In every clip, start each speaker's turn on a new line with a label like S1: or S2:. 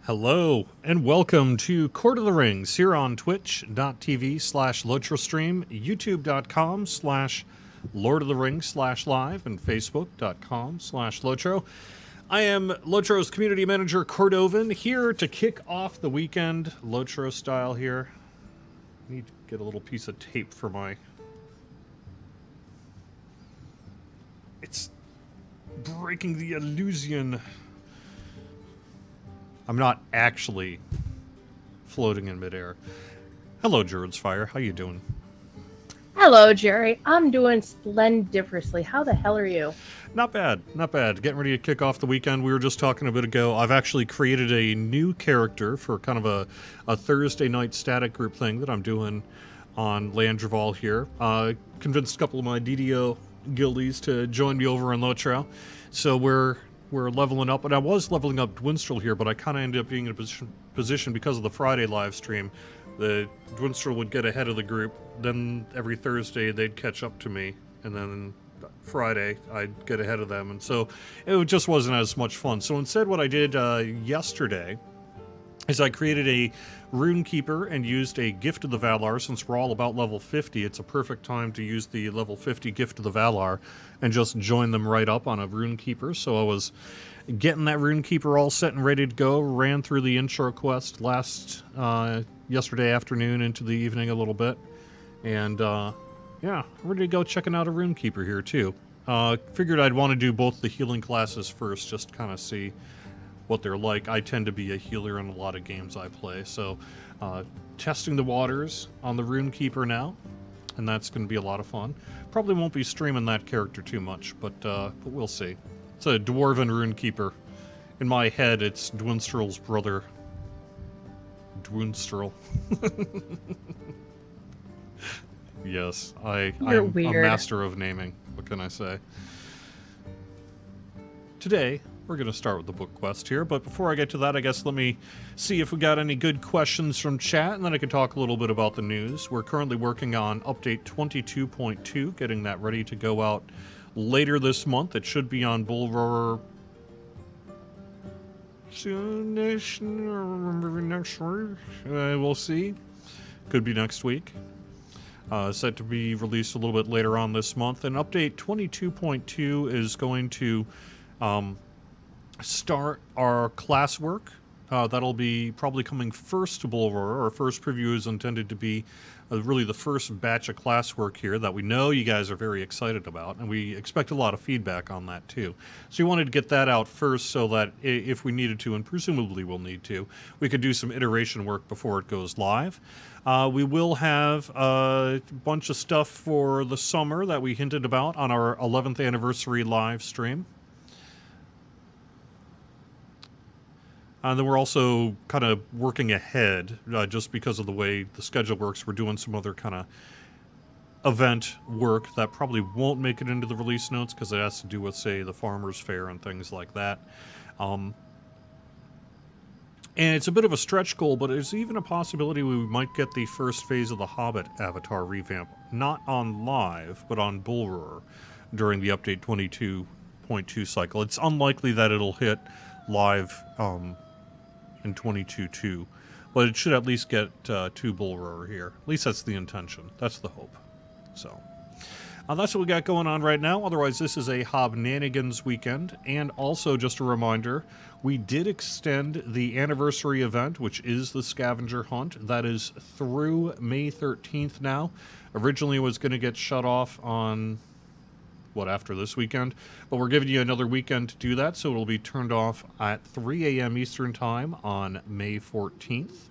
S1: Hello, and welcome to Court of the Rings here on twitch.tv/LotroStream, youtube.com/Lord of the Rings/live, and facebook.com/Lotro. I am Lotro's community manager, Cordovan, here to kick off the weekend, Lotro style here. Need to get a little piece of tape for my... It's breaking the illusion. I'm not actually floating in midair. Hello, Jared's Fire. How you doing?
S2: Hello, Jerry. I'm doing splendiferously. How the hell are you?
S1: Not bad. Not bad. Getting ready to kick off the weekend. We were just talking a bit ago. I've actually created a new character for kind of a Thursday night static group thing that I'm doing on Landreval here. Convinced a couple of my DDO guildies to join me over in Lotro. So we're leveling up, and I was leveling up Dwinstrel here, but I kind of ended up being in a position because of the Friday live stream. The Dwinstrel would get ahead of the group, then every Thursday they'd catch up to me, and then Friday I'd get ahead of them, and so it just wasn't as much fun. So instead what I did yesterday is I created a Rune Keeper and used a Gift of the Valar. Since we're all about level 50, it's a perfect time to use the level 50 Gift of the Valar and just join them right up on a Rune Keeper. So I was getting that Rune Keeper all set and ready to go, ran through the intro quest yesterday afternoon into the evening a little bit, and yeah, ready to go checking out a Rune Keeper here too. Figured I'd want to do both the healing classes first, just kind of see what they're like. I tend to be a healer in a lot of games I play, so testing the waters on the Rune Keeper now, and that's going to be a lot of fun. Probably won't be streaming that character too much, but we'll see. It's a Dwarven Rune Keeper. In my head, it's Dwinstrel's brother. Dwinstrel. Yes, I'm a master of naming. What can I say? Today, we're going to start with the book quest here, but before I get to that, I guess let me see if we got any good questions from chat, and then I can talk a little bit about the news. We're currently working on update 22.2, getting that ready to go out later this month. It should be on Bullroarer soonish, next week. We'll see. Could be next week. Set to be released a little bit later on this month, and update 22.2 is going to start our classwork. That'll be probably coming first to Bullroarer. Our first preview is intended to be really the first batch of classwork here that we know you guys are very excited about, and we expect a lot of feedback on that too. So we wanted to get that out first so that if we needed to, and presumably we'll need to, we could do some iteration work before it goes live. We will have a bunch of stuff for the summer that we hinted about on our 11th anniversary live stream. And then we're also kind of working ahead, just because of the way the schedule works. We're doing some other kind of event work that probably won't make it into the release notes because it has to do with, say, the Farmers Fair and things like that. And it's a bit of a stretch goal, but there's even a possibility we might get the first phase of the Hobbit avatar revamp, not on live, but on Bullroarer during the update 22.2 cycle. It's unlikely that it'll hit live in 22.2, but it should at least get to Bullroarer here. At least that's the intention. That's the hope. So that's what we got going on right now. Otherwise, this is a Hobnanigans weekend, and also just a reminder, we did extend the anniversary event, which is the scavenger hunt. That is through May 13th now. Originally it was going to get shut off on after this weekend, but we're giving you another weekend to do that, so it'll be turned off at 3 a.m. Eastern Time on May 14th.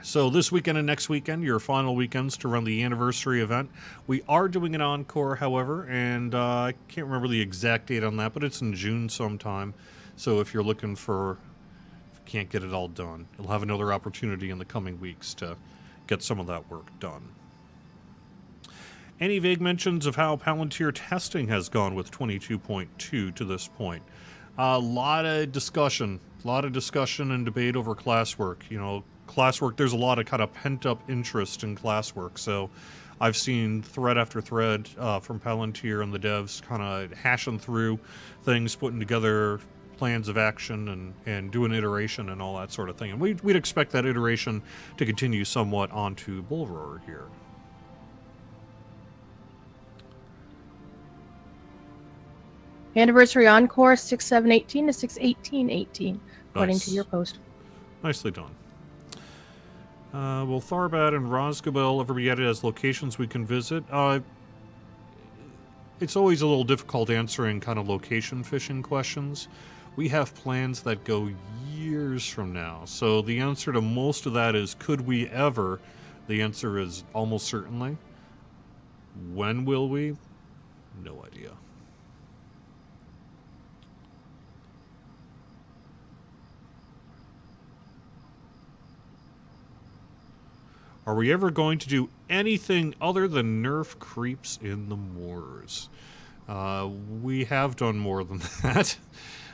S1: So this weekend and next weekend, your final weekends to run the anniversary event. We are doing an encore, however, and I can't remember the exact date on that, but it's in June sometime. So if you're looking for, if you can't get it all done, you'll have another opportunity in the coming weeks to get some of that work done. Any vague mentions of how Palantir testing has gone with 22.2 to this point? A lot of discussion and debate over classwork. You know, classwork, there's a lot of kind of pent-up interest in classwork, so I've seen thread after thread from Palantir and the devs kind of hashing through things, putting together plans of action and do an iteration and all that sort of thing. And we'd expect that iteration to continue somewhat onto Bull Roarer here.
S2: Anniversary Encore 6/7/18 to 6/18/18, according to your post.
S1: Nicely done. Will Tharbad and Rosgobel ever be added as locations we can visit? It's always a little difficult answering kind of location fishing questions. We have plans that go years from now. So the answer to most of that is, could we ever? The answer is almost certainly. When will we? No idea. Are we ever going to do anything other than nerf creeps in the moors? We have done more than that.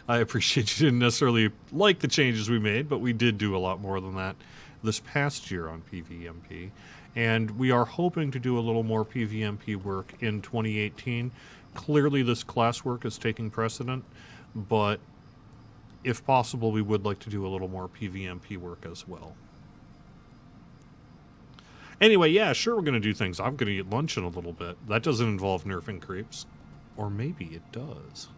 S1: I appreciate you didn't necessarily like the changes we made, but we did do a lot more than that this past year on PvMP. And we are hoping to do a little more PvMP work in 2018. Clearly this class work is taking precedent, but if possible, we would like to do a little more PvMP work as well. Anyway, yeah, sure, we're going to do things. I'm going to eat lunch in a little bit. That doesn't involve nerfing creeps. Or maybe it does.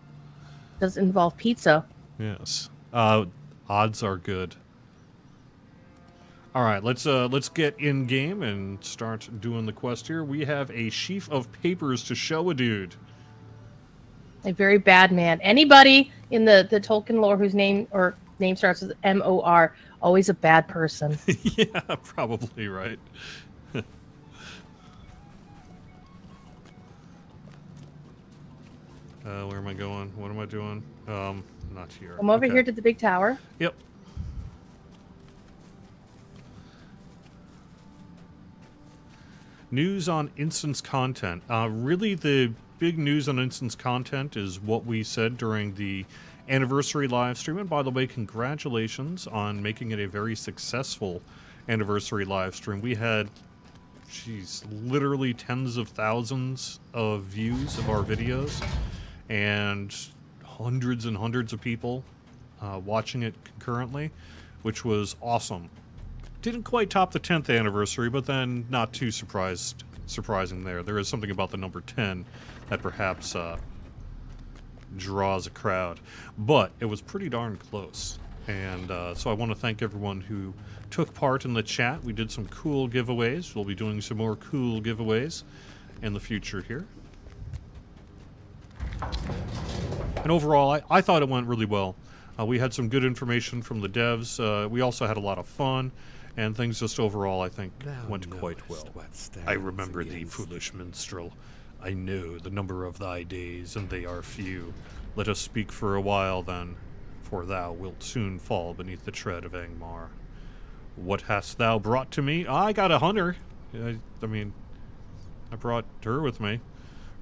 S2: Does it involve pizza?
S1: Yes. Odds are good. All right, let's get in game and start doing the quest here. We have a sheaf of papers to show a dude.
S2: A very bad man. Anybody in the Tolkien lore whose name starts with M-O-R, always a bad person.
S1: Yeah, probably right. Where am I going? What am I doing? Not here.
S2: I'm over here to the big tower.
S1: Yep. News on instance content. Really, the big news on instance content is what we said during the anniversary live stream. And by the way, congratulations on making it a very successful anniversary live stream. We had, geez, literally tens of thousands of views of our videos and hundreds and hundreds of people watching it concurrently, which was awesome. Didn't quite top the 10th anniversary, but then not too surprising there. There is something about the number 10 that perhaps draws a crowd. But it was pretty darn close. And so I want to thank everyone who took part in the chat. We did some cool giveaways. We'll be doing some more cool giveaways in the future here. And overall, I thought it went really well. We had some good information from the devs. We also had a lot of fun. And things just overall, I think, went quite well. I remember thee, foolish minstrel. I know the number of thy days, and they are few. Let us speak for a while, then, for thou wilt soon fall beneath the tread of Angmar. What hast thou brought to me? I got a hunter. I mean, I brought her with me.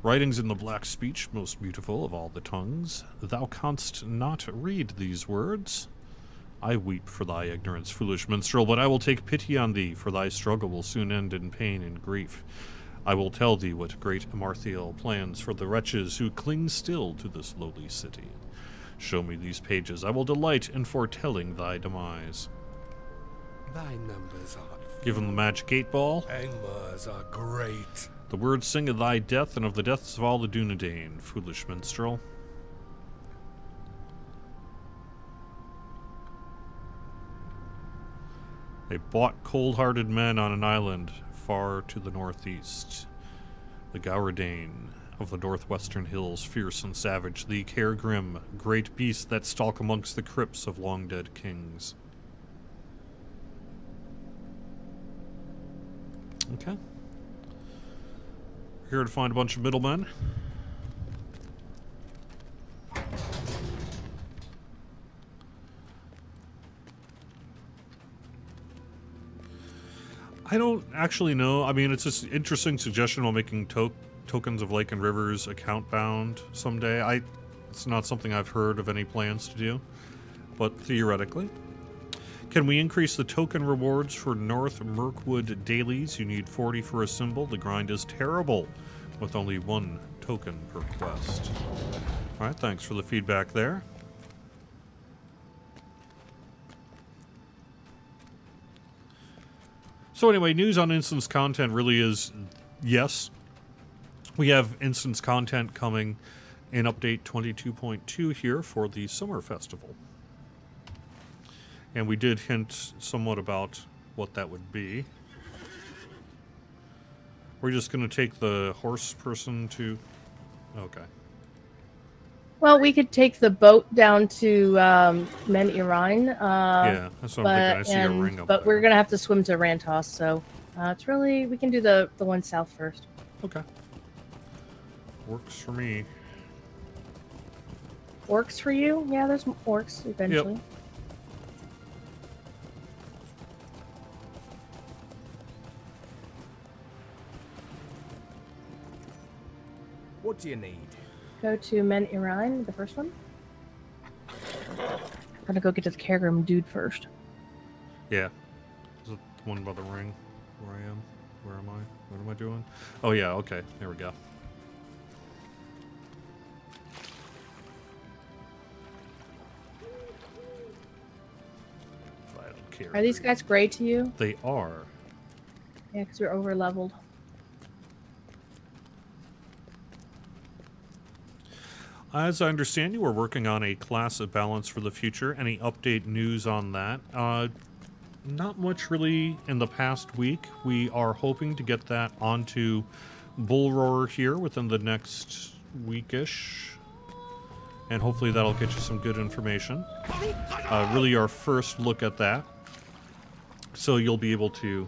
S1: Writings in the black speech, most beautiful of all the tongues. Thou canst not read these words. I weep for thy ignorance, foolish minstrel, but I will take pity on thee, for thy struggle will soon end in pain and grief. I will tell thee what great Amarthiel plans for the wretches who cling still to this lowly city. Show me these pages, I will delight in foretelling thy demise.
S3: Thy numbers are few.
S1: Give him the magic 8-ball.
S3: Angmars are great.
S1: The words sing of thy death and of the deaths of all the Dunedain, foolish minstrel. They bought cold-hearted men on an island far to the northeast. The Gauradane of the northwestern hills, fierce and savage, the Cairgrim, great beasts that stalk amongst the crypts of long-dead kings. Okay. We're here to find a bunch of middlemen. I don't actually know. I mean, it's just an interesting suggestion while making tokens of Lake and Rivers account bound someday. It's not something I've heard of any plans to do, but theoretically. Can we increase the token rewards for North Mirkwood dailies? You need 40 for a symbol. The grind is terrible with only 1 token per quest. Alright, thanks for the feedback there. So anyway, news on instance content really is, yes, we have instance content coming in update 22.2 here for the Summer Festival. And we did hint somewhat about what that would be. We're just going to take the horse person to... Okay.
S2: Well, we could take the boat down to Men Iran.
S1: Yeah, that's what I'm thinking. I see a ring up
S2: But
S1: there.
S2: we're going to have to swim to Rantos, so it's really... We can do the one south first.
S1: Okay. Works for me.
S2: Orcs for you? Yeah, there's orcs eventually.
S1: Yep.
S4: What do you need?
S2: Go to Men Iran, the first one. I'm gonna go get to the Kergrim dude first.
S1: Yeah. Is it the one by the ring? Where I am? Where am I? What am I doing? Oh yeah, okay. There we go. I don't care.
S2: Are these guys gray to you?
S1: They are.
S2: Yeah, because we're over leveled.
S1: As I understand, you are working on a class of balance for the future. Any update news on that? Not much really in the past week. We are hoping to get that onto Bull Roarer here within the next weekish. And hopefully that'll get you some good information. Really our first look at that. So you'll be able to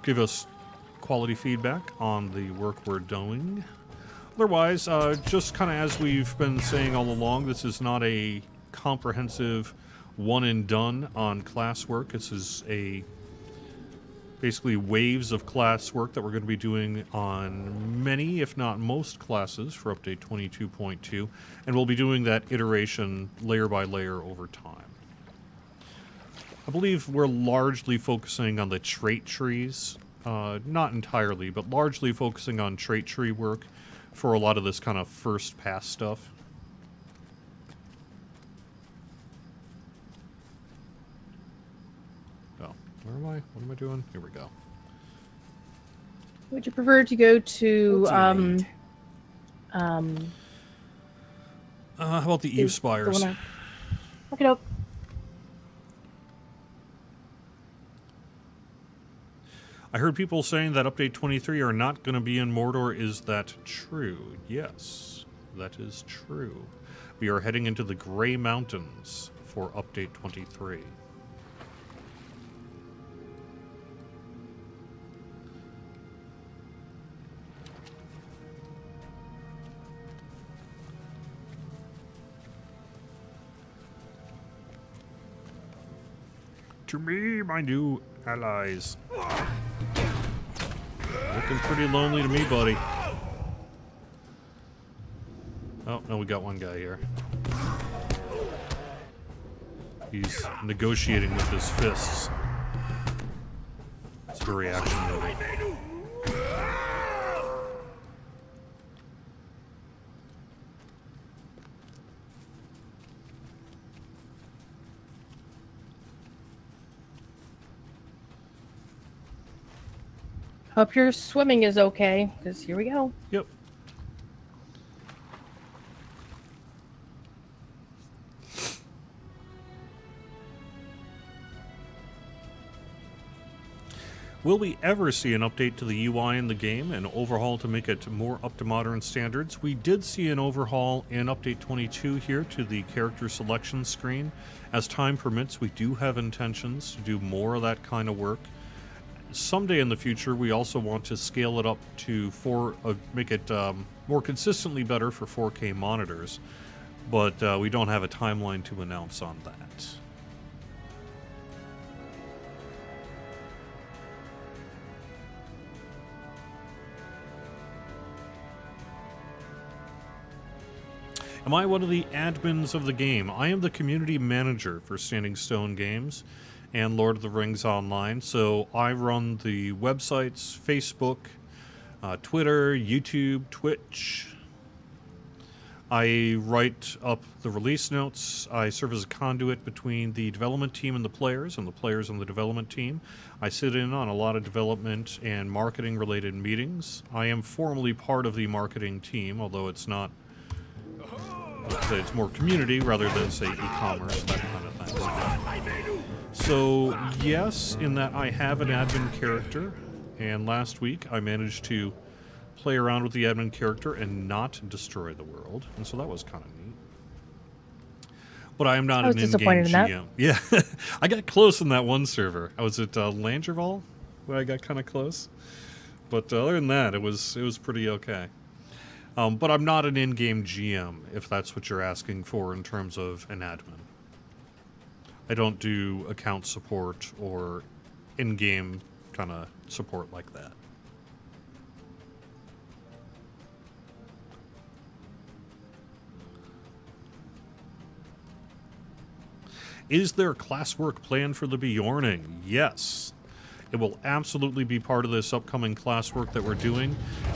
S1: give us quality feedback on the work we're doing. Otherwise, just kind of as we've been saying all along, this is not a comprehensive one and done on classwork. This is a basically waves of classwork that we're going to be doing on many, if not most, classes for update 22.2, and we'll be doing that iteration layer by layer over time. I believe we're largely focusing on the trait trees, not entirely, but largely focusing on trait tree work for a lot of this kind of first pass stuff. Oh, where am I? What am I doing? Here we go.
S2: Would you prefer to go to
S1: How about the Eve
S2: the
S1: Spires?
S2: one look it up.
S1: I heard people saying that update 23 are not going to be in Mordor. Is that true? Yes, that is true. We are heading into the Grey Mountains for update 23. To me, my new allies. Looking pretty lonely to me, buddy. Oh, no, we got one guy here. He's negotiating with his fists. It's very action movie.
S2: Hope your swimming is okay, because here we go.
S1: Yep. Will we ever see an update to the UI in the game, an overhaul to make it more up to modern standards? We did see an overhaul in update 22 here to the character selection screen. As time permits, we do have intentions to do more of that kind of work. Someday in the future, we also want to scale it up to make it more consistently better for 4K monitors, but we don't have a timeline to announce on that. Am I one of the admins of the game? I am the community manager for Standing Stone Games and Lord of the Rings Online. So I run the websites, Facebook, Twitter, YouTube, Twitch, I write up the release notes. I serve as a conduit between the development team and the players and the development team. I sit in on a lot of development and marketing related meetings. I am formally part of the marketing team, although it's not, it's more community rather than, say, e-commerce, that kind of thing. So, yes, in that I have an admin character, and last week I managed to play around with the admin character and not destroy the world, and so that was kind of neat. But I am not an in-game GM. Yeah, I got close in that one server. I was at Langerval, where I got kind of close. But other than that, it was pretty okay. But I'm not an in-game GM, if that's what you're asking for in terms of an admin. I don't do account support or in-game kind of support like that. Is there classwork planned for the Bjorning? Yes. It will absolutely be part of this upcoming classwork that we're doing.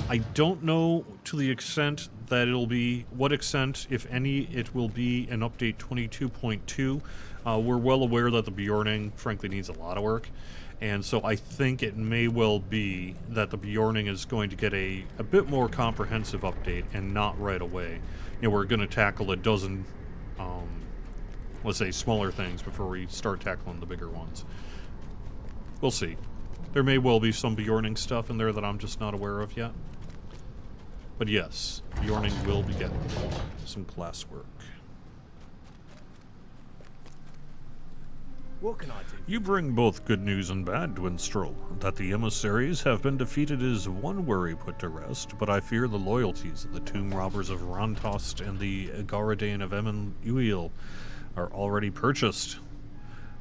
S1: I don't know to the extent that it'll be, what extent, if any, it will be in update 22.2. We're well aware that the Bjorning, frankly, needs a lot of work. And so I think it may well be that the Bjorning is going to get a bit more comprehensive update and not right away. You know, we're going to tackle a dozen, let's say, smaller things before we start tackling the bigger ones. We'll see. There may well be some Bjorning stuff in there that I'm just not aware of yet. But yes, Bjorning will be getting some classwork.
S4: What can I do?
S1: You bring both good news and bad, Dwinstrel. That the emissaries have been defeated is one worry put to rest, but I fear the loyalties of the tomb robbers of Rantost and the Garadane of Emin Uil are already purchased.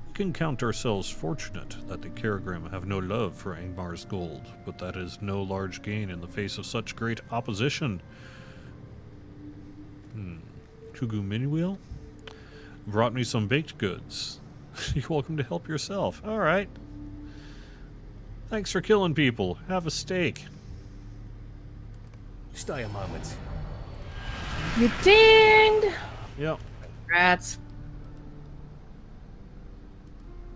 S1: We can count ourselves fortunate that the Kerrigram have no love for Angmar's gold, but that is no large gain in the face of such great opposition. Tugu Minuil brought me some baked goods. You're welcome to help yourself. Alright. Thanks for killing people. Have a steak.
S4: Stay a moment.
S2: You dinged!
S1: Yep.
S2: Rats.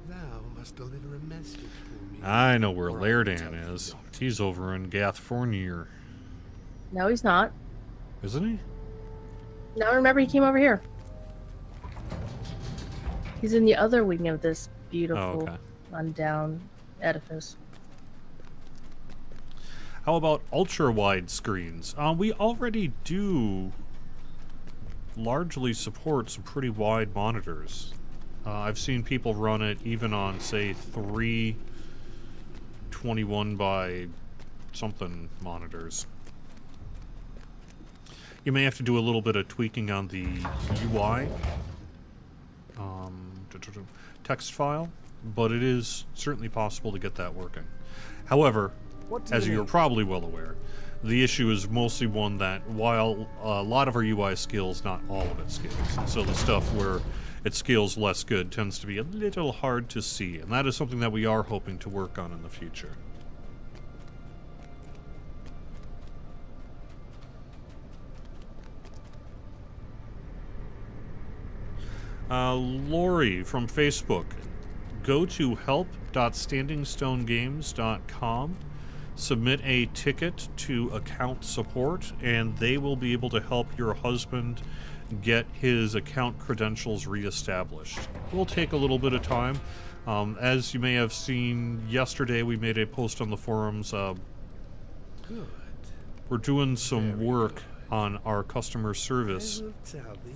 S3: Thou must deliver a message for me.
S1: I know where
S3: or I'll
S1: Lairdan
S3: tell thee
S1: is.
S3: not.
S1: He's over in Gathfornir.
S2: No, he's not.
S1: Isn't he?
S2: No, remember he came over here. He's in the other wing of this beautiful, rundown edifice.
S1: How about ultra-wide screens? We already do largely support some pretty wide monitors. I've seen people run it even on, say, 321 by something monitors. You may have to do a little bit of tweaking on the UI text file, but it is certainly possible to get that working. However, as you're probably well aware, the issue is mostly one that while a lot of our UI scales, not all of it scales. So the stuff where it scales less good tends to be a little hard to see, and that is something that we are hoping to work on in the future. Lori from Facebook. Go to help.standingstonegames.com, submit a ticket to account support, and they will be able to help your husband get his account credentials reestablished. It will take a little bit of time. As you may have seen yesterday, we made a post on the forums.
S3: Good.
S1: We're doing some work on our customer service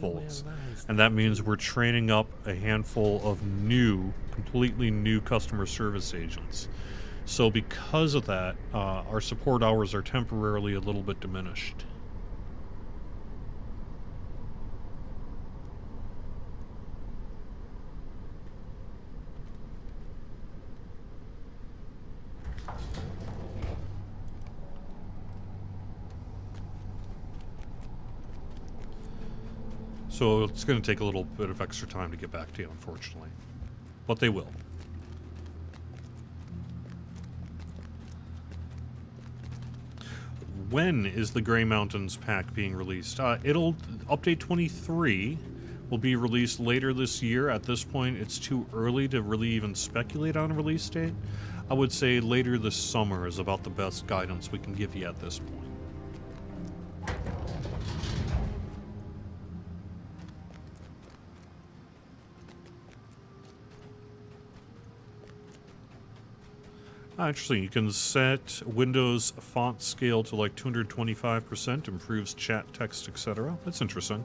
S1: folks, and that means we're training up a handful of completely new customer service agents. So because of that, our support hours are temporarily a little bit diminished. So it's going to take a little bit of extra time to get back to you, unfortunately. But they will. when is the Grey Mountains pack being released? It'll update 23 will be released later this year. At this point, it's too early to really even speculate on a release date. I would say later this summer is about the best guidance we can give you at this point. Interesting. You can set Windows font scale to like 225%, improves chat, text, etc. That's interesting.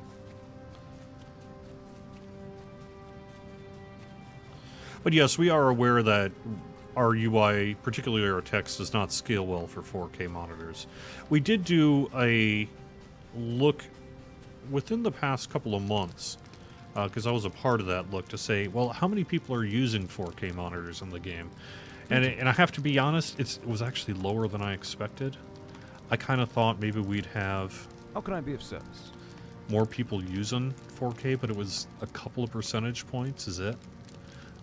S1: But yes, we are aware that our UI, particularly our text, does not scale well for 4K monitors. We did do a look within the past couple of months, because I was a part of that look, to say, well, how many people are using 4K monitors in the game? And I have to be honest, it was actually lower than I expected. I kind of thought maybe we'd have...
S4: How can I be of service?
S1: More people using 4K, but it was a couple of percentage points, is it?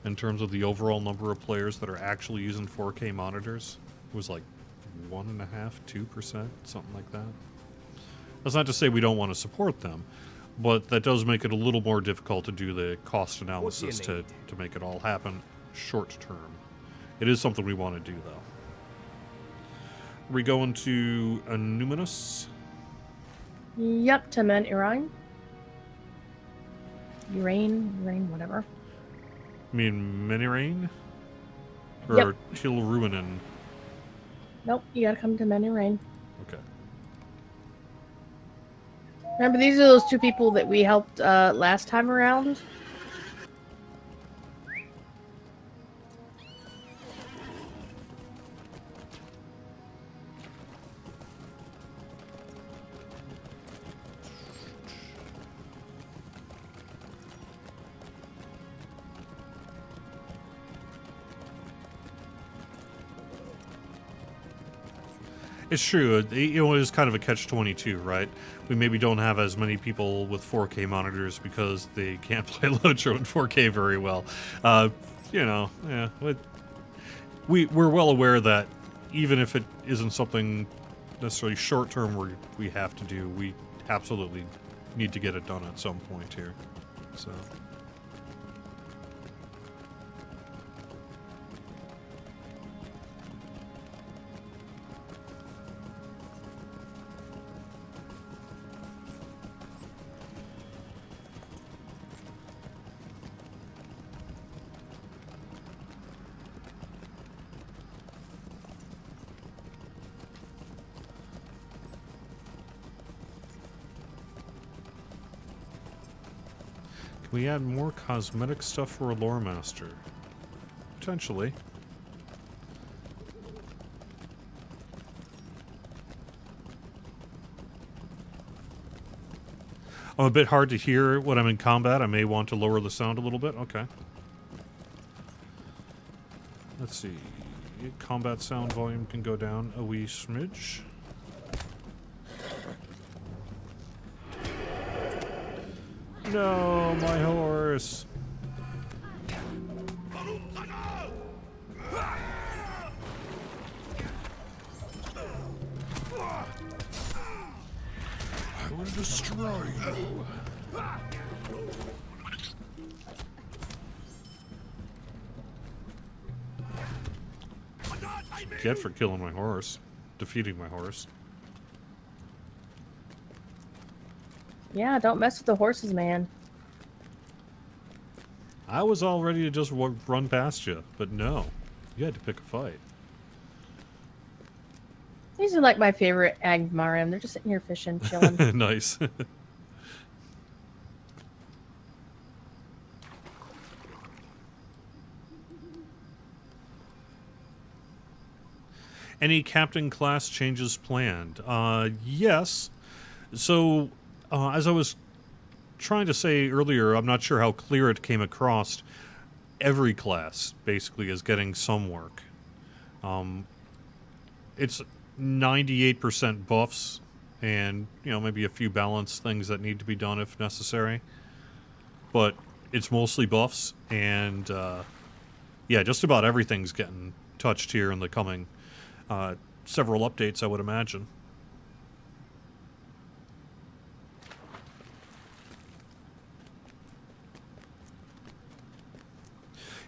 S1: In terms of the overall number of players that are actually using 4K monitors. It was like 1.5%, 2%, something like that. That's not to say we don't want to support them, but that does make it a little more difficult to do the cost analysis to make it all happen short term. It is something we want to do, though. Are we going to Numinous?
S2: Yep, to Men Irine. Urain, whatever.
S1: I mean, Menirain? Or
S2: Yep.
S1: Tilruinen?
S2: Nope, you gotta come to Men Irine.
S1: Okay.
S2: Remember, these are those two people that we helped last time around?
S1: It's true. It is kind of a catch-22, right? We maybe don't have as many people with 4K monitors because they can't play Lotro in 4K very well. You know, yeah. We're well aware that even if it isn't something necessarily short-term we have to do, we absolutely need to get it done at some point here. So... we add more cosmetic stuff for a lore master? Potentially. I'm a bit hard to hear when I'm in combat. I may want to lower the sound a little bit. Okay. Let's see. Combat sound volume can go down a wee smidge. No, my horse.
S3: I will destroy you.
S1: Get for killing my horse. Defeating my horse.
S2: Yeah, don't mess with the horses, man.
S1: I was all ready to just run past you, but no. You had to pick a fight.
S2: These are like my favorite Agmarim. They're just sitting here fishing, chilling.
S1: Nice. Any captain class changes planned? Yes. So, as I was trying to say earlier, I'm not sure how clear it came across. Every class basically is getting some work. It's 98% buffs, and maybe a few balance things that need to be done if necessary. But it's mostly buffs, and yeah, just about everything's getting touched here in the coming several updates, I would imagine.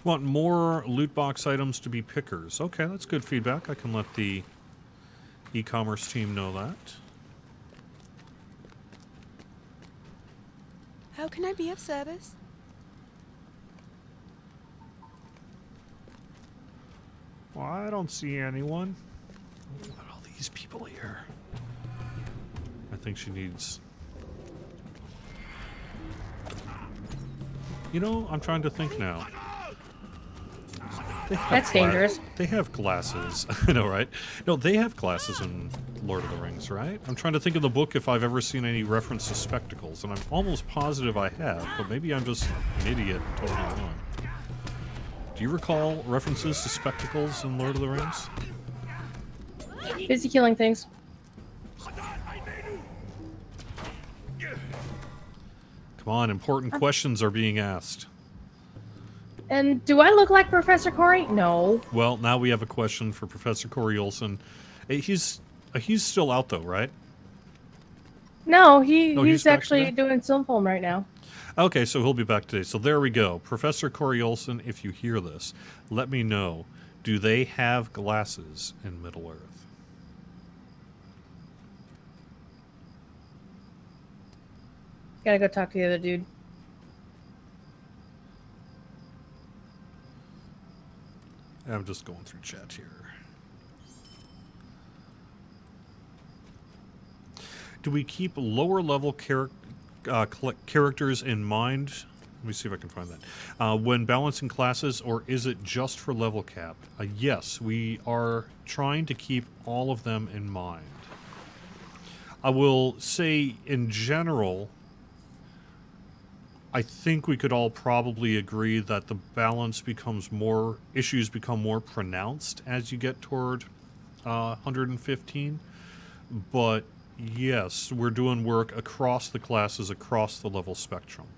S1: Want more loot box items to be pickers. Okay, that's good feedback. I can let the e-commerce team know that.
S5: How can I be of service?
S1: Well, I don't see anyone. Look at all these people here. I think she needs... You know, I'm trying to think now.
S2: That's dangerous.
S1: They have glasses. I know, right? No, they have glasses in Lord of the Rings, right? I'm trying to think of the book if I've ever seen any reference to spectacles, and I'm almost positive I have, but maybe I'm just an idiot totally wrong. Do you recall references to spectacles in Lord of the Rings?
S2: Busy killing things.
S1: Come on, important questions are being asked.
S2: And do I look like Professor Corey? No.
S1: Well, now we have a question for Professor Corey Olson. He's still out though, right?
S2: No,
S1: he's
S2: he's
S1: back
S2: actually
S1: today?
S2: doing film right now.
S1: Okay, so he'll be back today. So there we go. Professor Corey Olson, if you hear this, let me know. Do they have glasses in Middle-earth?
S2: Gotta go talk to the other dude.
S1: I'm just going through chat here. Do we keep lower level characters in mind? Let me see if I can find that. When balancing classes, or is it just for level cap? Yes, we are trying to keep all of them in mind. I will say, in general, I think we could all probably agree that the balance becomes more, issues become more pronounced as you get toward 115. But yes, we're doing work across the classes, across the level spectrum.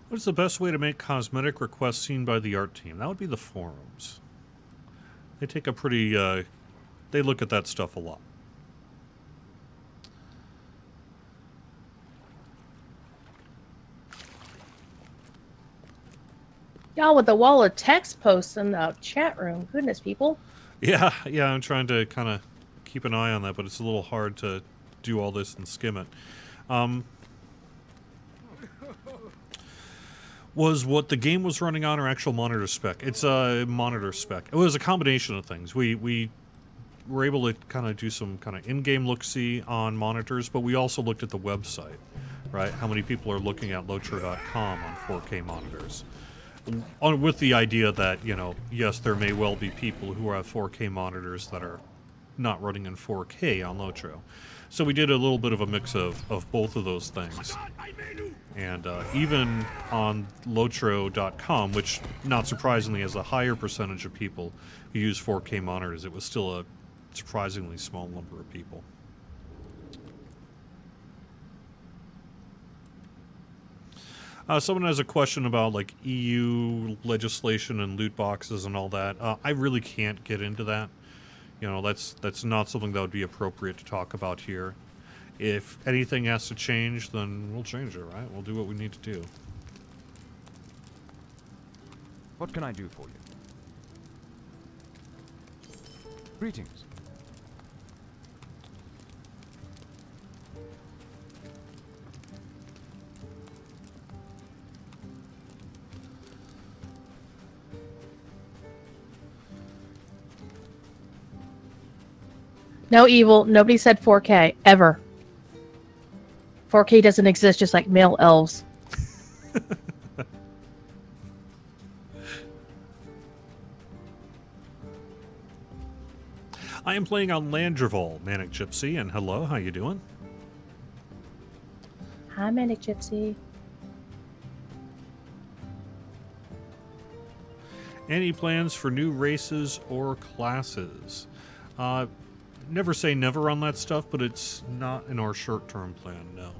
S1: What is the best way to make cosmetic requests seen by the art team? That would be the forums. They take a pretty, they look at that stuff a lot.
S2: Y'all with the wall of text posts in the chat room. Goodness, people.
S1: Yeah, I'm trying to kind of keep an eye on that, but it's a little hard to do all this and skim it. Was what the game was running on or actual monitor spec? It's a monitor spec. It was a combination of things. We were able to kind of do some kind of in-game look-see on monitors, but we also looked at the website, right? How many people are looking at Lotro.com on 4K monitors? With the idea that, you know, yes, there may well be people who have 4K monitors that are not running in 4K on Lotro. So we did a little bit of a mix of both of those things. And even on Lotro.com, which, not surprisingly, has a higher percentage of people who use 4K monitors, it was still a surprisingly small number of people. Someone has a question about, like, EU legislation and loot boxes and all that. I really can't get into that. You know, that's not something that would be appropriate to talk about here. If anything has to change, then we'll change it, right? We'll do what we need to do.
S4: What can I do for you? Greetings.
S2: No evil. Nobody said 4K ever. 4K doesn't exist, just like male elves.
S1: I am playing on Landreval, Manic Gypsy, and hello, how you doing?
S2: Hi, Manic Gypsy.
S1: Any plans for new races or classes? Never say never on that stuff, but it's not in our short-term plan, no.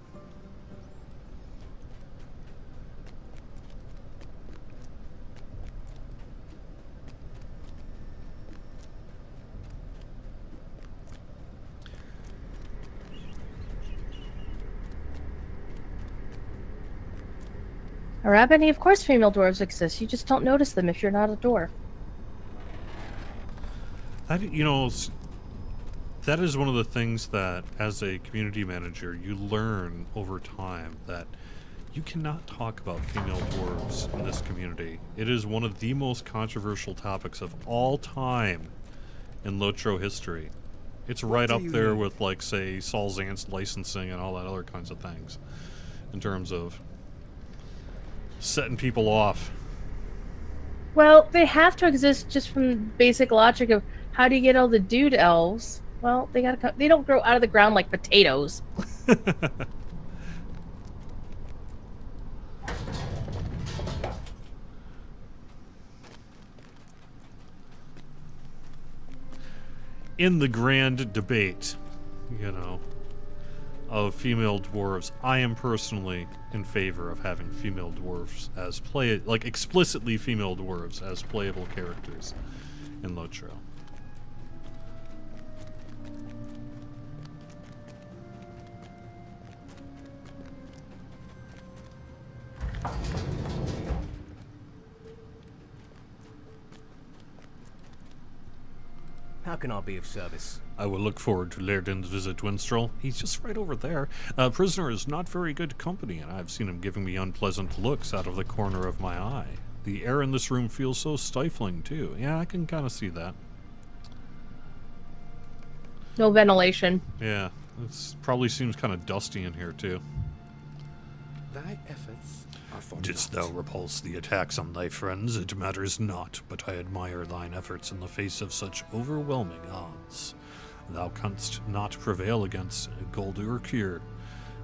S2: Arabini, of course female dwarves exist. You just don't notice them if you're not a dwarf.
S1: You know, that is one of the things that, as a community manager, you learn over time that you cannot talk about female dwarves in this community. It is one of the most controversial topics of all time in Lotro history. It's right up there with, like, say, Saul Zant's licensing and all that other kinds of things in terms of setting people off.
S2: Well, they have to exist just from basic logic of how do you get all the dude elves? Well, they gotta come. They don't grow out of the ground like potatoes.
S1: In the grand debate, you know, of female dwarves, I am personally in favor of having female dwarves as explicitly female dwarves as playable characters in Lotro.
S6: How can I be of service?
S1: I will look forward to Lairden's visit, Winstrel. He's just right over there. Prisoner is not very good company, and I've seen him giving me unpleasant looks out of the corner of my eye. The air in this room feels so stifling, too. Yeah, I can kind of see that.
S2: No ventilation.
S1: Yeah, it probably seems kind of dusty in here, too.
S3: Thy efforts are for
S1: Didst
S3: naught.
S1: thou repulse the attacks on thy friends? It matters not, but I admire thine efforts in the face of such overwhelming odds. Thou canst not prevail against Goldur-Kir.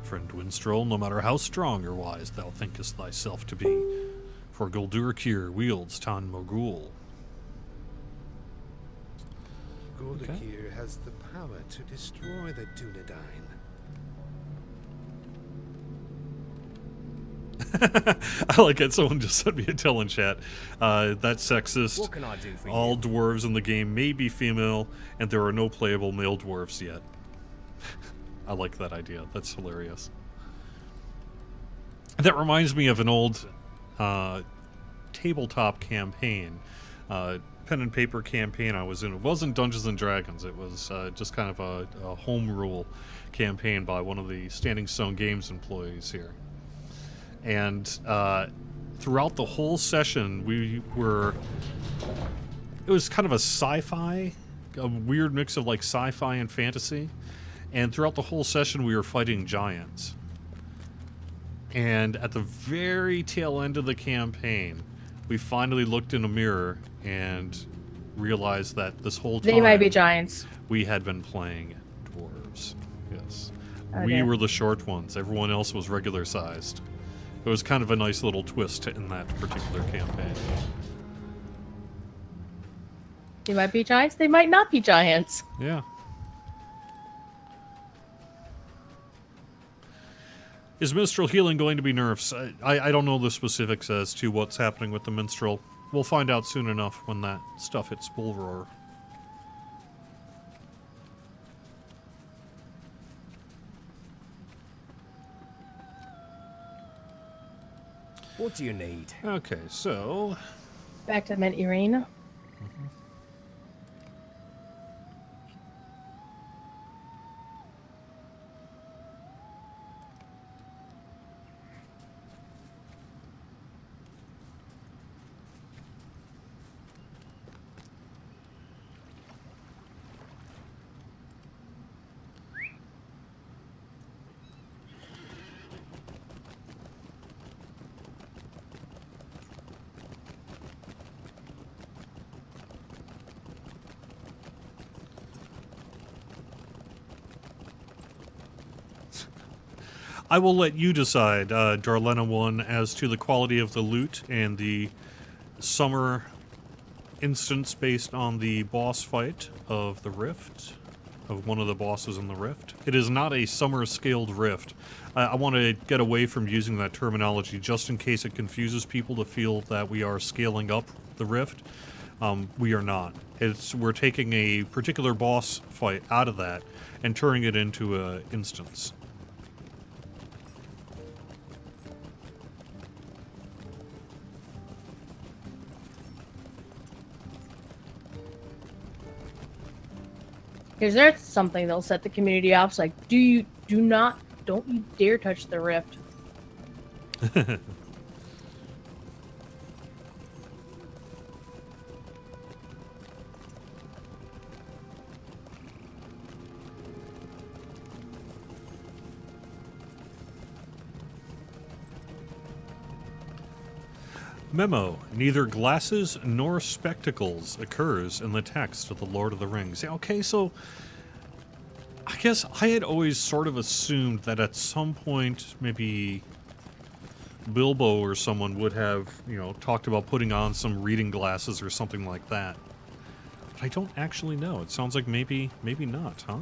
S1: Friend Winstrol, no matter how strong or wise thou thinkest thyself to be, for Goldur-Kir wields Tan Mogul.
S3: Goldur-Kir has the power to destroy the Dunedain.
S1: I like it. Someone just sent me a tell in chat. That's sexist.
S6: What can I do for
S1: All
S6: you?
S1: dwarves in the game may be female, and there are no playable male dwarves yet. I like that idea. That's hilarious. That reminds me of an old tabletop campaign, pen and paper campaign I was in. It wasn't Dungeons and Dragons. It was just kind of a home rule campaign by one of the Standing Stone Games employees here. And throughout the whole session, it was kind of a sci-fi, a weird mix of like sci-fi and fantasy. And throughout the whole session, we were fighting giants. And at the very tail end of the campaign, we finally looked in a mirror and realized that this whole time
S2: They might be giants.
S1: we had been playing dwarves. Yes.
S2: Okay.
S1: We were the short ones. Everyone else was regular sized. It was kind of a nice little twist in that particular campaign.
S2: They might be giants. They might not be giants.
S1: Yeah. Is Minstrel Healing going to be nerfs? I don't know the specifics as to what's happening with the Minstrel. We'll find out soon enough when that stuff hits Bullroar.
S6: What do you need?
S1: Okay, so...
S2: Back to Mint Irene.
S1: I will let you decide, Darlena 1, as to the quality of the loot and the summer instance based on the boss fight of the Rift, of one of the bosses in the Rift. It is not a summer-scaled Rift. I want to get away from using that terminology just in case it confuses people to feel that we are scaling up the Rift. We are not. We're taking a particular boss fight out of that and turning it into an instance.
S2: Because there's something that'll set the community off. It's like, don't you dare touch the rift.
S1: Memo: neither glasses nor spectacles occurs in the text of The Lord of the Rings. Yeah, okay, so I guess I had always sort of assumed that at some point maybe Bilbo or someone would have, you know, talked about putting on some reading glasses or something like that. But I don't actually know. It sounds like maybe not, huh?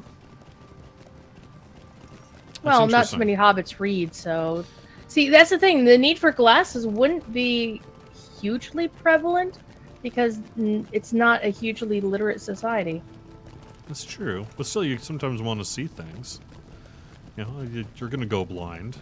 S2: Well, not so many hobbits read, so... See, that's the thing. The need for glasses wouldn't be hugely prevalent because it's not a hugely literate society.
S1: That's true. But still, you sometimes want to see things. You know, you're going to go blind.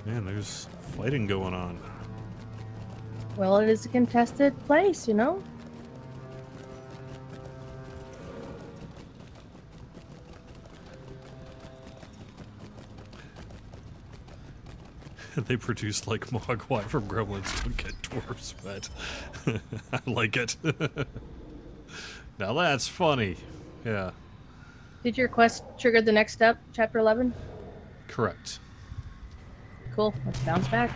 S1: Man, there's fighting going on.
S2: Well, it is a contested place, you know?
S1: They produce like Mogwai from Gremlins to get dwarves fed. I like it. Now that's funny. Yeah.
S2: Did your quest trigger the next step, Chapter 11?
S1: Correct.
S2: Cool. Let's bounce back.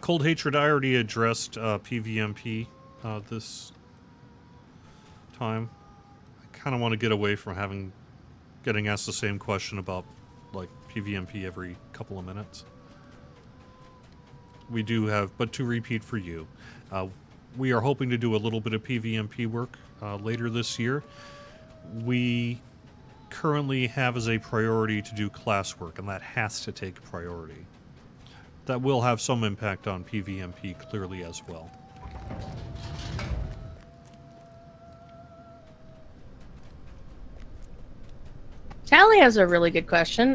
S1: Cold Hatred, I already addressed PvMP this time. I kind of want to get away from getting asked the same question about like PvMP every couple of minutes. We do have, but to repeat for you, we are hoping to do a little bit of PvMP work later this year. We currently have as a priority to do class work, and that has to take priority. That will have some impact on PvMP clearly as well.
S2: Tally has a really good question,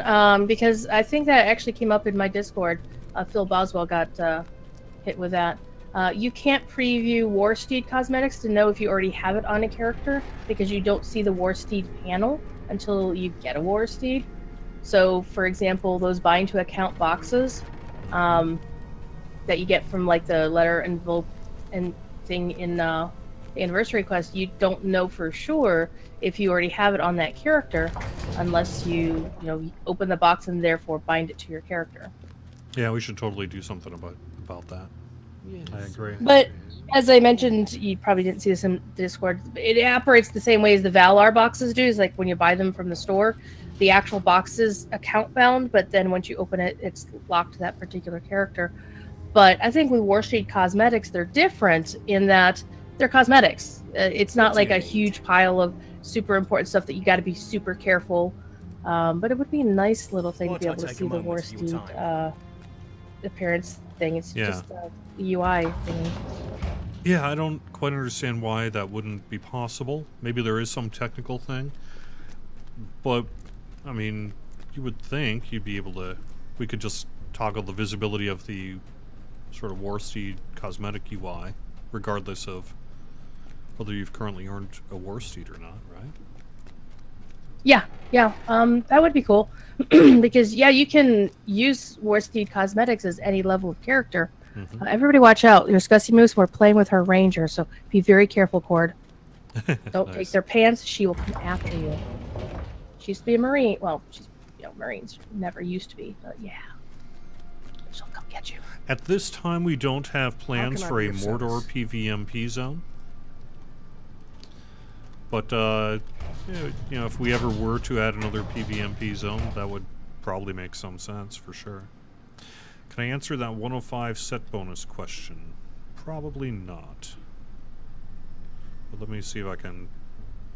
S2: because I think that actually came up in my Discord. Phil Boswell got hit with that. You can't preview Warsteed cosmetics to know if you already have it on a character, because you don't see the Warsteed panel until you get a Warsteed. So, for example, those bind to account boxes that you get from like the letter envelope and thing in the anniversary quest, you don't know for sure if you already have it on that character unless you open the box and therefore bind it to your character.
S1: Yeah, we should totally do something about that.
S3: Yes.
S1: I agree.
S2: But as I mentioned, you probably didn't see this in Discord, it operates the same way as the Valar boxes do. It's like when you buy them from the store, the actual box is account bound, but then once you open it, it's locked to that particular character. But I think with Warsteed cosmetics, they're different in that they're cosmetics. It's not like a huge pile of super important stuff that you got to be super careful. But it would be a nice little thing to be able to see the Warsteed appearance thing. It's just a UI thing.
S1: Yeah, I don't quite understand why that wouldn't be possible. Maybe there is some technical thing. But, I mean, you would think you'd be able to... We could just toggle the visibility of the sort of Warsteed cosmetic UI, regardless of whether you've currently earned a Warsteed or not, right?
S2: Yeah, that would be cool. Because, yeah, you can use Warsteed cosmetics as any level of character. Mm-hmm. Everybody watch out. There's Gussie Moose. We're playing with her ranger, so be very careful, Cord. Don't
S1: Nice.
S2: take their pants. She will come after you. She used to be a Marine. Well, she's, Marines never used to be, but yeah. She'll come get you.
S1: At this time, we don't have plans
S3: can I
S1: for
S3: be
S1: a
S3: of
S1: Mordor
S3: service?
S1: PvMP zone. But, if we ever were to add another PvMP zone, that would probably make some sense, for sure. Can I answer that 105 set bonus question? Probably not. But let me see if I can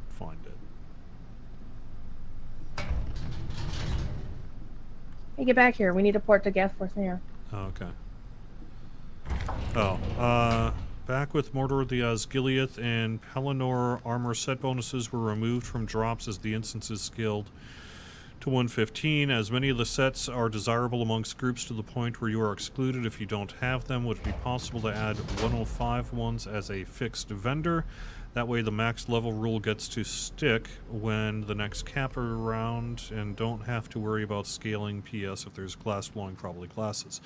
S1: find it.
S2: Hey, get back here. We need to port to Gathforth now.
S1: Oh, okay. Oh, back with Mordor the Osgiliath and Pelennor armor set bonuses were removed from drops as the instances scaled to 115, as many of the sets are desirable amongst groups to the point where you are excluded if you don't have them. Would it be possible to add 105 ones as a fixed vendor? That way the max level rule gets to stick when the next cap are around and don't have to worry about scaling PS if there's class blowing, probably classes.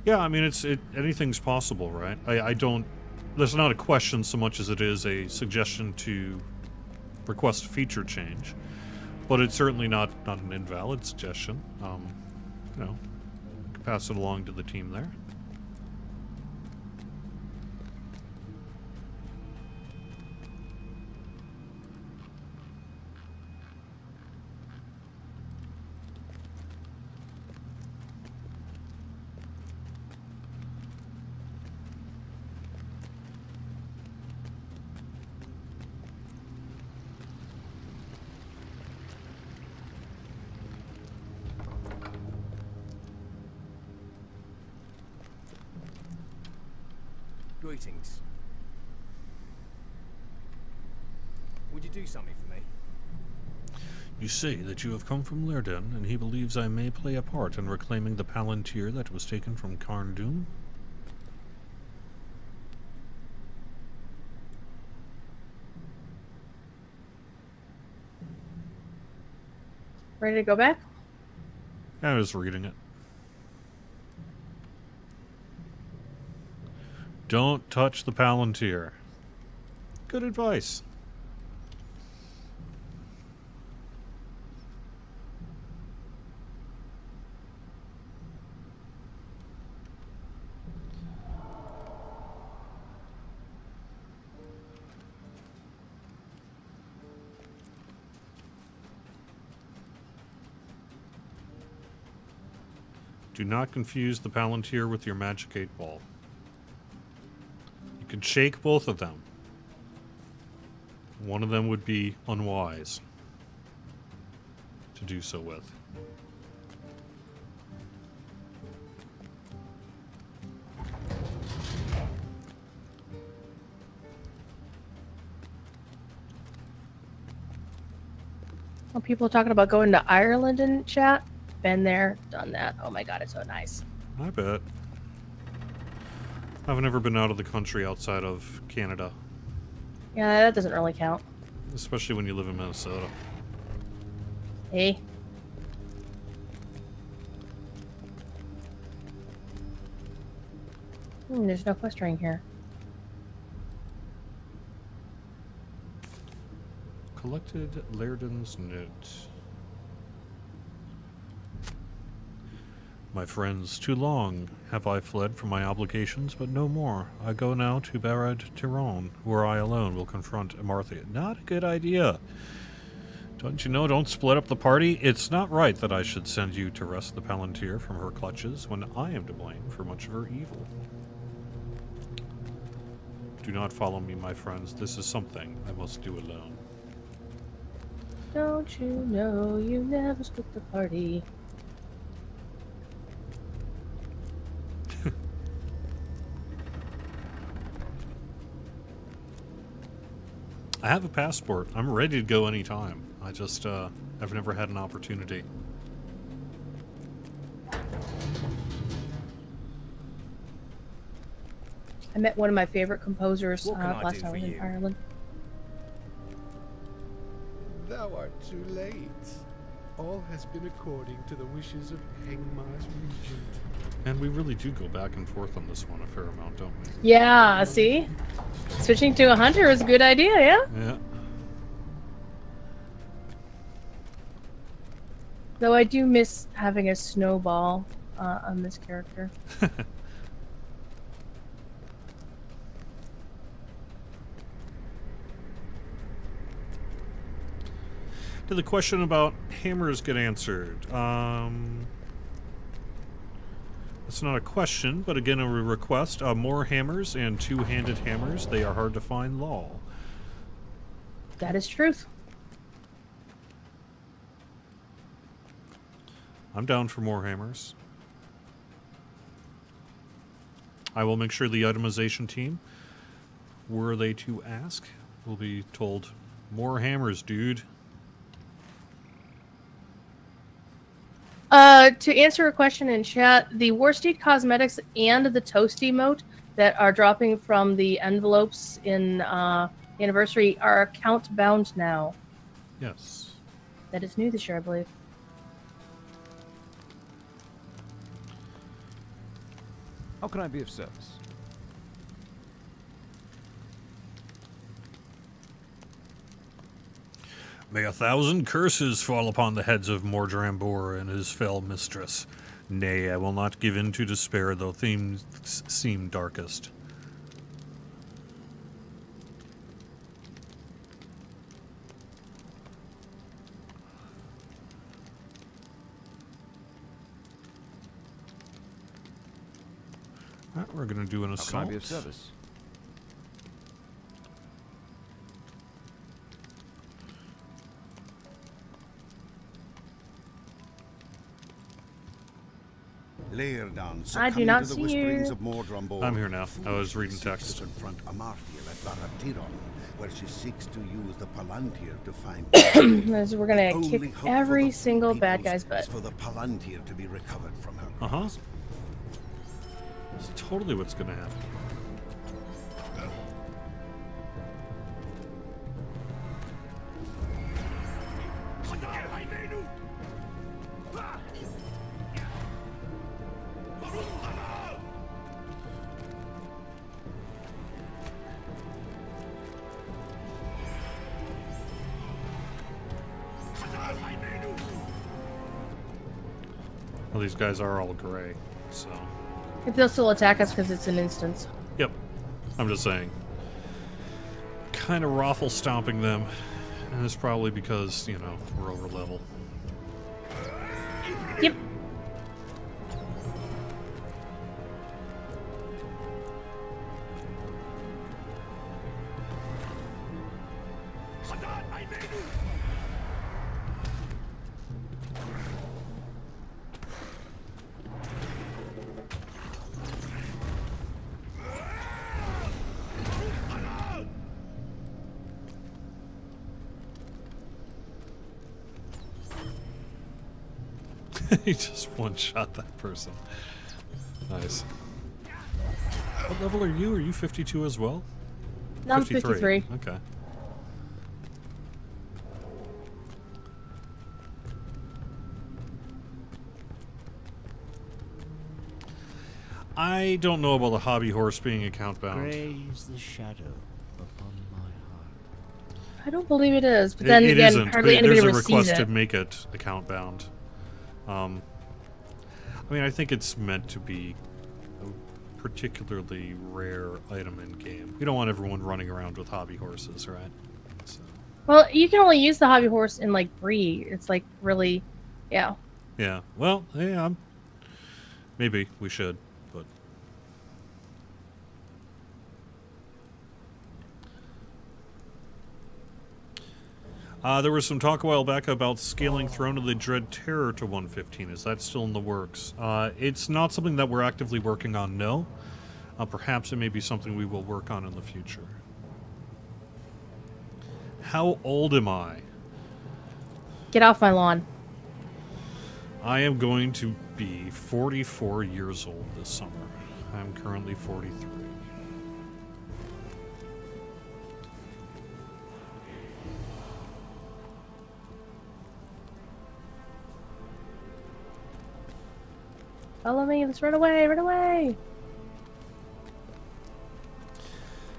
S1: Yeah, I mean, anything's possible, right? I don't... There's not a question so much as it is a suggestion to request a feature change. But it's certainly not an invalid suggestion. You know, can pass it along to the team there.
S6: Greetings. Would you do something for me?
S1: You say that you have come from Lyrden, and he believes I may play a part in reclaiming the Palantir that was taken from Carn Dûm?
S2: Ready to go back?
S1: I was reading it. Don't touch the Palantir. Good advice. Do not confuse the Palantir with your Magic 8 Ball. You can shake both of them. One of them would be unwise to do so with.
S2: Well, people are talking about going to Ireland in chat. Been there, done that. Oh my god, it's so nice.
S1: I bet. I've never been out of the country outside of Canada.
S2: Yeah, that doesn't really count.
S1: Especially when you live in Minnesota.
S2: Hey. There's no quest ring here.
S1: Collected Lyrden's note. My friends, too long have I fled from my obligations, but no more. I go now to Barad Tiron, where I alone will confront Amarthia. Not a good idea. Don't you know, don't split up the party. It's not right that I should send you to wrest the Palantir from her clutches when I am to blame for much of her evil. Do not follow me, my friends. This is something I must do alone.
S2: Don't you know you never split the party?
S1: I have a passport. I'm ready to go anytime. I just, I've never had an opportunity.
S2: I met one of my favorite composers
S6: What can I
S2: last
S6: do
S2: time I
S6: for
S2: was in
S6: you?
S2: Ireland.
S3: Thou art too late. All has been according to the wishes of Hengmar's regent.
S1: And we really do go back and forth on this one a fair amount, don't we?
S2: Yeah, see? Switching to a hunter is a good idea, yeah?
S1: Yeah.
S2: Though I do miss having a snowball on this character.
S1: Did the question about hammers get answered? That's not a question, but again a request. More hammers and two-handed hammers. They are hard to find, lol.
S2: That is truth.
S1: I'm down for more hammers. I will make sure the itemization team, were they to ask, will be told, more hammers, dude.
S2: To answer a question in chat, the Warsteed cosmetics and the toast emote that are dropping from the envelopes in Anniversary are account bound now.
S1: Yes.
S2: That is new this year, I believe.
S4: How can I be of service?
S1: May 1,000 curses fall upon the heads of Mordrambor and his fell mistress. Nay, I will not give in to despair, though themes seem darkest. Alright, we're gonna do an assault.
S4: How can I be of service?
S3: Leardan
S2: I do not
S3: succumbed to the
S2: see
S3: whisperings
S2: you.
S3: of Mordrambor.
S1: I'm here now. I was reading text.
S3: Confront Amarthiel at Baratiron, where she seeks to use the Palantir to find.
S2: As we're gonna
S3: Only
S2: kick
S3: hope for
S2: every
S3: the
S2: single bad
S3: peoples
S2: guy's butt.
S3: is for the Palantir to be recovered from her
S1: Uh-huh.
S3: grasp.
S1: That's totally what's gonna happen. Well, these guys are all gray, so...
S2: If they'll still attack us because it's an instance.
S1: Yep. I'm just saying. Kind of raffle stomping them. And it's probably because, you know, we're over level.
S2: Yep.
S1: He just one-shot that person. Nice. What level are you? Are you 52 as well?
S2: No, I'm 53.
S1: Okay. I don't know about the hobby horse being account bound.
S7: Grey is the shadow upon my heart.
S2: I don't believe it is, but then
S1: It
S2: again,
S1: isn't.
S2: hardly anybody
S1: There's a
S2: receives
S1: request
S2: it.
S1: to make it account bound. I mean, I think it's meant to be a particularly rare item in game. You don't want everyone running around with hobby horses, right? So.
S2: Well, you can only use the hobby horse in like Bree. It's like really, yeah.
S1: Yeah. Well, yeah. Maybe we should, but. There was some talk a while back about scaling Throne of the Dread Terror to 115. Is that still in the works? It's not something that we're actively working on, no. Perhaps it may be something we will work on in the future. How old am I?
S2: Get off my lawn.
S1: I am going to be 44 years old this summer. I'm currently 43.
S2: Follow me. Let's run away. Run away.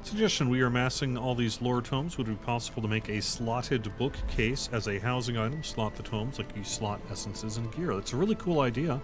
S1: Suggestion, we are amassing all these lore tomes. Would it be possible to make a slotted bookcase as a housing item? Slot the tomes like you slot essences and gear. That's a really cool idea.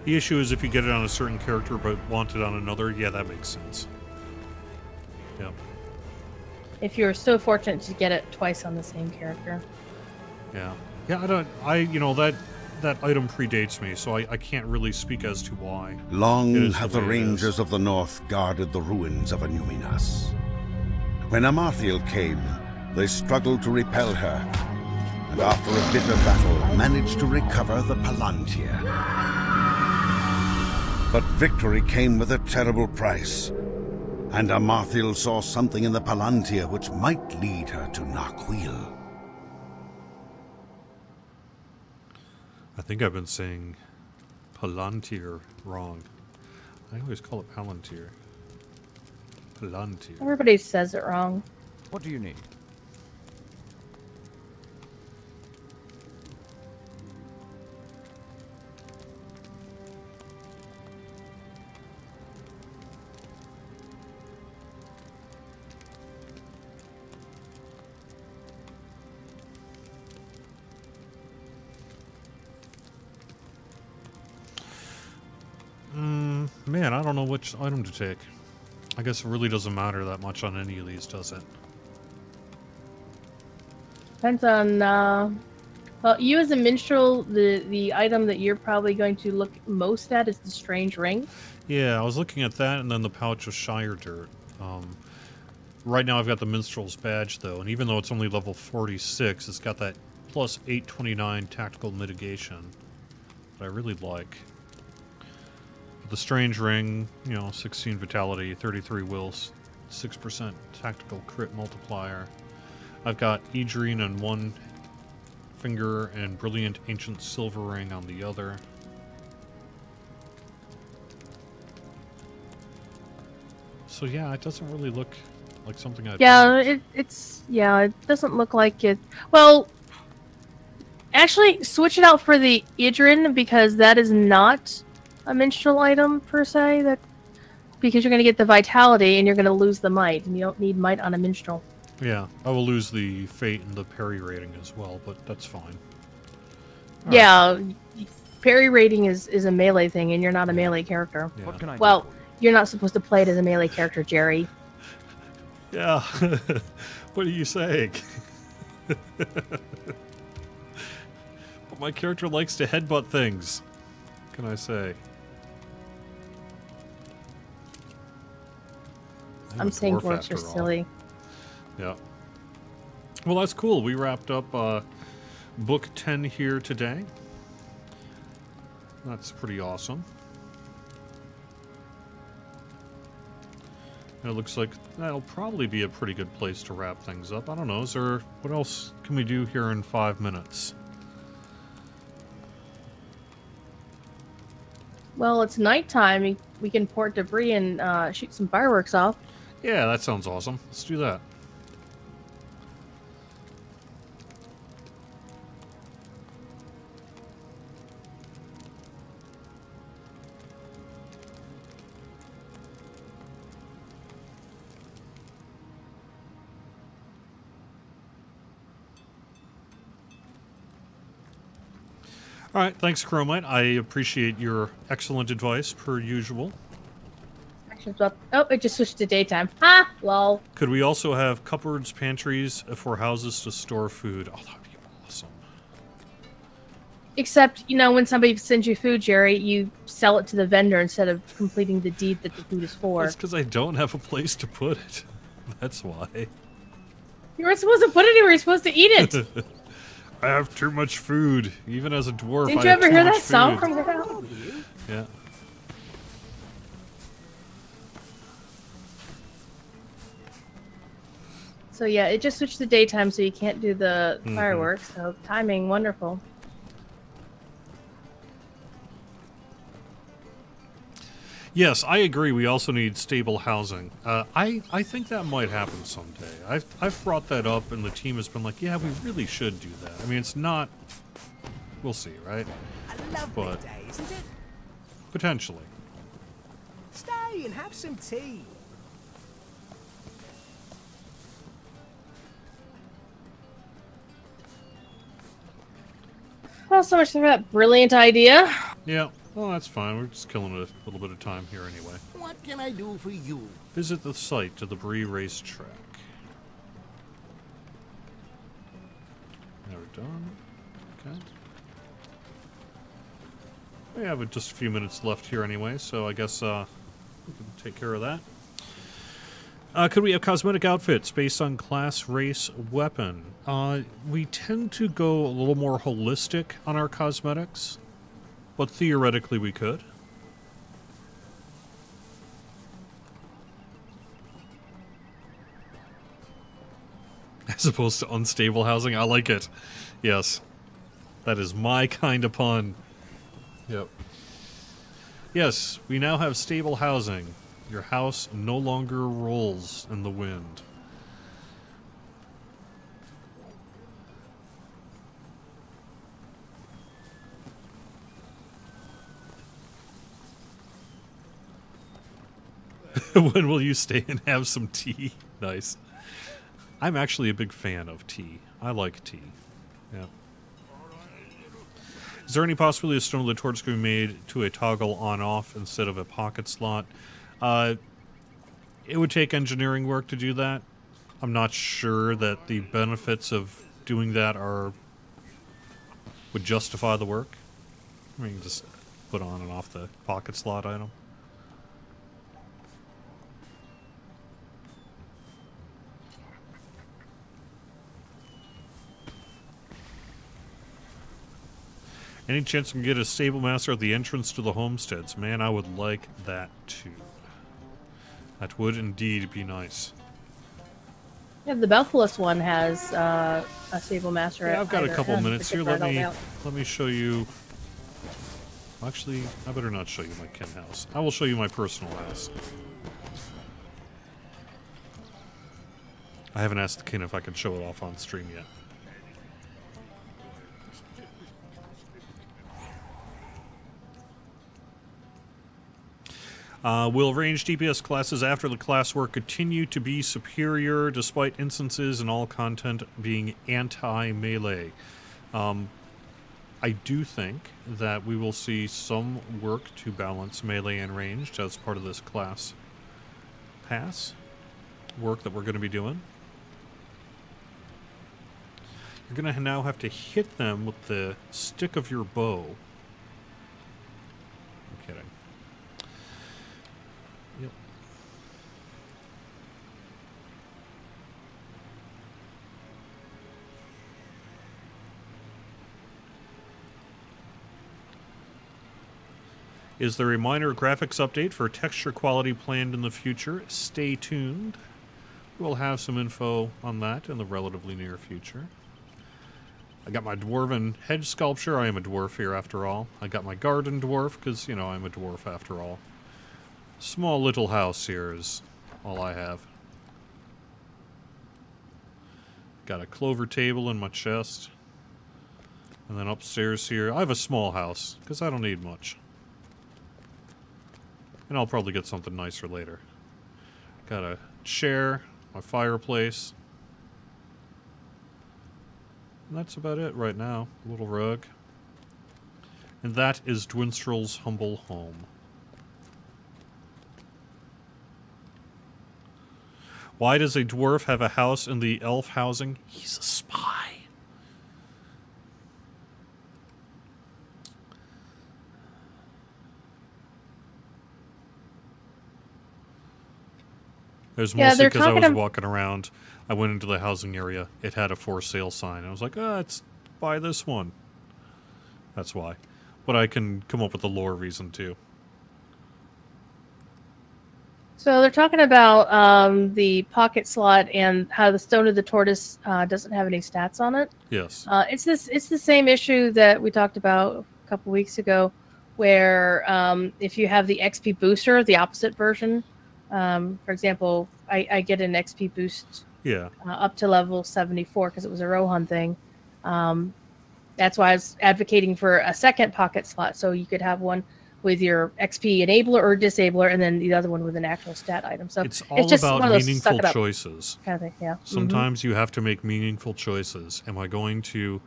S1: The issue is if you get it on a certain character but want it on another, yeah, that makes sense. Yep.
S2: If you're so fortunate to get it twice on the same character.
S1: Yeah. Yeah, that item predates me, so I can't really speak as to why. It
S8: Long
S1: is
S8: have
S1: the
S8: the
S1: way it is.
S8: rangers of the north guarded the ruins of Anuminas. When Amarthiel came, they struggled to repel her, and after a bitter battle, managed to recover the Palantir. But victory came with a terrible price, and Amarthiel saw something in the Palantir which might lead her to Narquil.
S1: I think I've been saying Palantir wrong. I always call it Palantir. Palantir.
S2: Everybody says it wrong.
S4: What do you need?
S1: Man, I don't know which item to take. I guess it really doesn't matter that much on any of these, does it?
S2: Depends on, well, you as a minstrel, the item that you're probably going to look most at is the strange ring.
S1: Yeah, I was looking at that and then the pouch of Shire Dirt. Right now I've got the Minstrel's Badge, though, and even though it's only level 46, it's got that plus 829 tactical mitigation that I really like. The Strange Ring, 16 Vitality, 33 Wills, 6% Tactical Crit Multiplier. I've got Edrine on one finger and Brilliant Ancient Silver Ring on the other. So yeah, it doesn't really look like something I'd want.
S2: It doesn't look like it. Well, actually, switch it out for the Edrine, because that is not a minstrel item per se, because you're going to get the vitality and you're going to lose the might, and you don't need might on a minstrel.
S1: Yeah, I will lose the fate and the parry rating as well, but that's fine. All
S2: Yeah,
S1: right.
S2: parry rating is a melee thing, and you're not a melee character.
S1: Yeah.
S4: What can I do
S2: Well,
S4: for you?
S2: you're not supposed to play it as a melee character, Jerry.
S1: Yeah. What are you saying? But my character likes to headbutt things. What can I say?
S2: I'm
S1: a
S2: saying
S1: dwarf
S2: dwarves are
S1: after all.
S2: silly.
S1: Yeah. Well, that's cool. We wrapped up book 10 here today. That's pretty awesome. And it looks like that'll probably be a pretty good place to wrap things up. I don't know. What else can we do here in 5 minutes?
S2: Well, it's nighttime. We can port debris and shoot some fireworks off.
S1: Yeah, that sounds awesome. Let's do that. All right, thanks, Chromite. I appreciate your excellent advice, per usual.
S2: Actions up. Oh, it just switched to daytime. Ha! Lol.
S1: Could we also have cupboards, pantries for houses to store food? Oh, that'd be awesome.
S2: Except, when somebody sends you food, Jerry, you sell it to the vendor instead of completing the deed that the food is for.
S1: That's because I don't have a place to put it. That's why.
S2: You weren't supposed to put it anywhere. You're supposed to eat it.
S1: I have too much food. Even as a dwarf,
S2: Didn't
S1: I
S2: you
S1: have
S2: ever
S1: too
S2: hear
S1: much
S2: that song
S1: food.
S2: from Grandma?
S1: Yeah.
S2: So yeah, it just switched to daytime, so you can't do the
S1: Mhm.
S2: fireworks. So timing, wonderful.
S1: Yes, I agree. We also need stable housing. I think that might happen someday. I've brought that up, and the team has been like, "Yeah, we really should do that." I mean, it's not. We'll see, right?
S6: A lovely
S1: But-
S6: day, isn't it?
S1: Potentially.
S6: Stay and have some tea.
S2: Well, so much for that brilliant idea.
S1: Yeah, well, that's fine. We're just killing a little bit of time here anyway.
S6: What can I do for you?
S1: Visit the site of the Bree racetrack. Now we're done. Okay. We have just a few minutes left here anyway, so I guess we can take care of that. Could we have cosmetic outfits based on class, race, weapon? We tend to go a little more holistic on our cosmetics, but theoretically we could. As opposed to unstable housing? I like it. Yes. That is my kind of pun. Yep. Yes, we now have stable housing. Your house no longer rolls in the wind. When will you stay and have some tea? Nice. I'm actually a big fan of tea. I like tea. Yeah. Is there any possibility a stone of the torch can be made to a toggle on-off instead of a pocket slot? It would take engineering work to do that. I'm not sure that the benefits of doing that would justify the work. I mean, just put on and off the pocket slot item. Any chance I can get a stable master at the entrance to the homesteads? Man, I would like that too. That would indeed be nice.
S2: Yeah, the Belfulus one has a stable master.
S1: Yeah, I've got a couple minutes here. Let me show you. Actually, I better not show you my kin house. I will show you my personal house. I haven't asked the kin if I can show it off on stream yet. Will range DPS classes after the class work continue to be superior despite instances and all content being anti-melee? I do think that we will see some work to balance melee and ranged as part of this class pass work that we're going to be doing. You're going to now have to hit them with the stick of your bow. I'm kidding. Yep. Is there a minor graphics update for texture quality planned in the future? Stay tuned. We'll have some info on that in the relatively near future. I got my dwarven hedge sculpture. I am a dwarf here after all. I got my garden dwarf because, you know, I'm a dwarf after all. Small little house here is all I have. Got a clover table in my chest. And then upstairs here, I have a small house because I don't need much. And I'll probably get something nicer later. Got a chair, my fireplace. And that's about it right now. A little rug. And that is Dwinstrel's humble home. Why does a dwarf have a house in the elf housing? He's a spy. It was mostly because I was walking around. I went into the housing area. It had a for sale sign. I was like, let's buy this one. That's why. But I can come up with a lore reason, too.
S2: So they're talking about the pocket slot and how the Stone of the Tortoise doesn't have any stats on it.
S1: Yes.
S2: It's the same issue that we talked about a couple weeks ago, where if you have the XP booster, the opposite version, for example, I get an XP boost up to level 74 because it was a Rohan thing. That's why I was advocating for a second pocket slot, so you could have one with your XP enabler or disabler, and then the other one with an actual stat item. So
S1: it's all
S2: just
S1: about meaningful choices.
S2: Kind of thing, yeah.
S1: Sometimes you have to make meaningful choices. Am I going to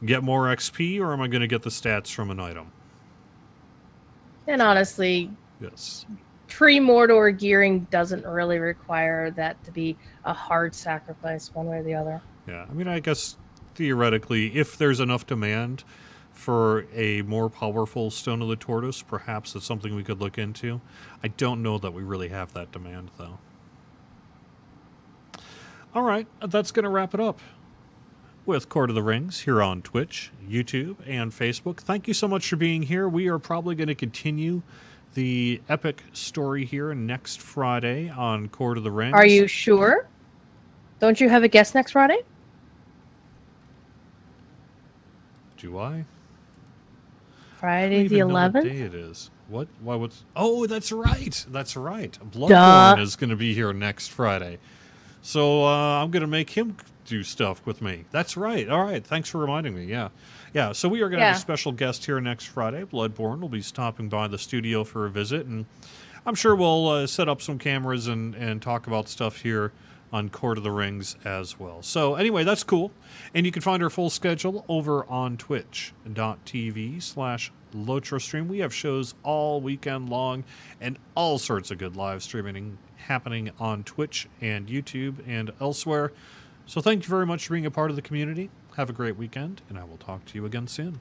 S1: get more XP, or am I going to get the stats from an item?
S2: And honestly,
S1: Yes.
S2: pre-Mordor gearing doesn't really require that to be a hard sacrifice one way or the other.
S1: Yeah, I mean, I guess theoretically, if there's enough demand for a more powerful Stone of the Tortoise, perhaps it's something we could look into. I don't know that we really have that demand, though. All right, that's going to wrap it up with Court of the Rings here on Twitch, YouTube, and Facebook. Thank you so much for being here. We are probably going to continue the epic story here next Friday on Court of the Rings.
S2: Are you sure? Don't you have a guest next Friday?
S1: Do I?
S2: Friday the 11th?
S1: What day it is. What? Why? What's? Oh, that's right. That's right. Bloodborne is going to be here next Friday. So I'm going to make him do stuff with me. That's right. All right. Thanks for reminding me. Yeah. Yeah. So we are going to have a special guest here next Friday. Bloodborne will be stopping by the studio for a visit. And I'm sure we'll set up some cameras and talk about stuff here on Court of the Rings as well. So anyway, that's cool. And you can find our full schedule over on twitch.tv/LotroStream. We have shows all weekend long and all sorts of good live streaming happening on Twitch and YouTube and elsewhere. So thank you very much for being a part of the community. Have a great weekend, and I will talk to you again soon.